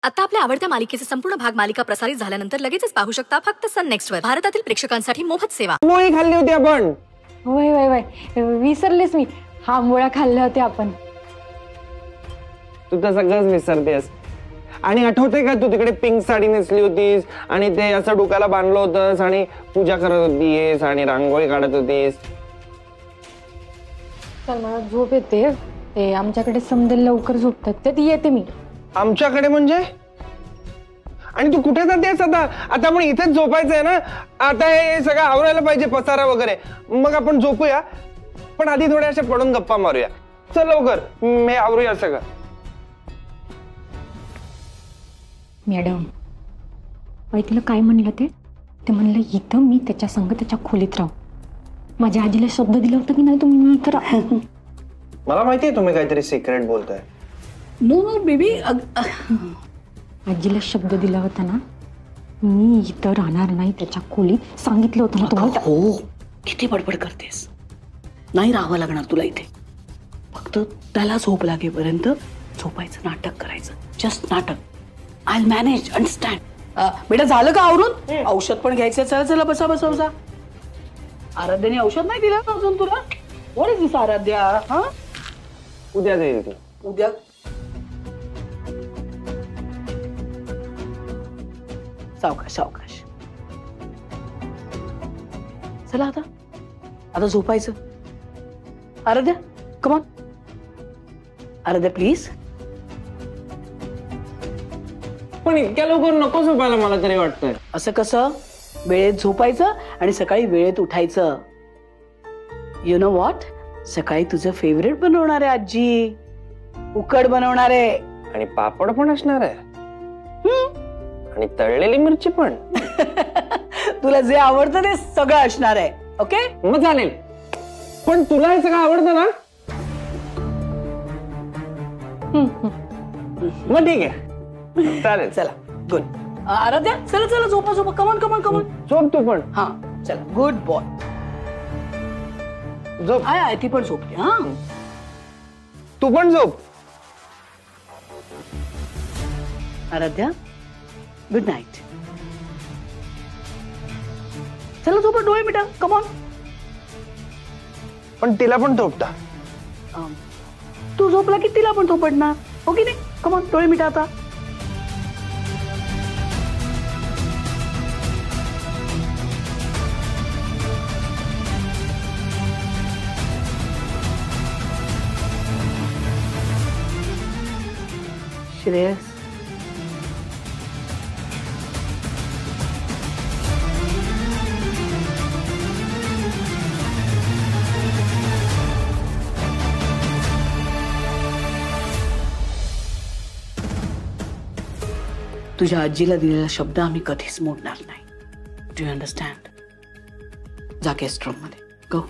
आता आपल्या आवडत्या मालिकेचे संपूर्ण भाग मालिका प्रसारित झाल्यानंतर लगेचच पाहू शकता फक्त सन नेक्स्ट वर. भारतातील प्रेक्षकांसाठी मोफत सेवा. मुळी खाल्ली होती आपण. वय वय वय विसरलेस मी. हा मुळा खाल्ले होते आपण. तू तर सगळंच विसरतेस. आणि आठवते का तू तिकडे पिंक साडी नेसली होतीस आणि ते असं डोक्याला बांधलं होतंस आणि पूजा करत होतीस आणि रांगोळी काढत होतीस. चल मला झोप येते. ते आमच्याकडे समजेल लवकर झोपतात ते ती येते मी. आमच्याकडे म्हणजे? आणि तू कुठे जातेस आता? आता आपण इथेच झोपायचंय ना. आता हे सगळं आवरायला पाहिजे पसारा वगैरे. मग आपण झोपूया पण आधी थोड्या अशा पडून गप्पा मारूया. चल लवकर मी आवरूया सगळं. मॅडम तिला काय म्हणलं ते म्हणलं इथं मी त्याच्या संग त्याच्या खोलीत राहू. माझ्या आजीला शब्द दिला होता की नाही तुम्ही मी इथं. मला माहितीये तुम्ही काहीतरी सिक्रेट बोलताय. No baby. आजीला शब्द दिला होता ना मी इथं राहणार नाही त्याच्या खोलीत. सांगितलं होतं ना तुम्हाला. हो किती बडबड करतेस. नाही राहावं लागणार तुला इथे. फक्त त्याला झोप लागेपर्यंत झोपायचं नाटक करायचं. जस्ट नाटक. I manage. अंडरस्टँड. बेटा झालं का आवरून? औषध पण घ्यायचं. चला चला बसा बसा बसा. आराध्याने औषध नाही दिलं अजून तुला? व्हॉट इज दिस आराध्या? हा उद्या जाईल ती. उद्या सावकाश सावकाश. चला आता आता झोपायचं. Aaradhya come on. Aaradhya please. पण इतक्या लवकर नको झोपायला मला तरी वाटतंय. असं कसं? वेळेत झोपायचं आणि सकाळी वेळेत उठायचं. You know what? सकाळी तुझं फेवरेट बनवणार आहे आजी. उकड बनवणार आहे. आणि पापड पण असणार आहे. आणि तळलेली मिरची पण. तुला जे आवडतं ते सगळं असणार आहे. ओके मग चालेल. पण तुला हे सगळं आवडतं ना? मग ठीक आहे चालेल. चला गुड. आराध्या चला चला झोपा झोपा. Come on come on come on. झोप तू पण. हा चला गुड बॉय. झोप. आहे ती पण झोपते. हा तू पण झोप. Aaradhya good night. चला झोपा. डोळे मिटा. कमॉन. पण तिला पण झोपता. तू झोपला की तिला पण झोपडणार. ओके नाही. कमॉन डोळे मिटा आता. श्रेयस तुझ्या आजीला दिलेला शब्द आम्ही कधीच मोडणार नाही. Do you understand? जा गेस्ट रूम मध्ये. गो.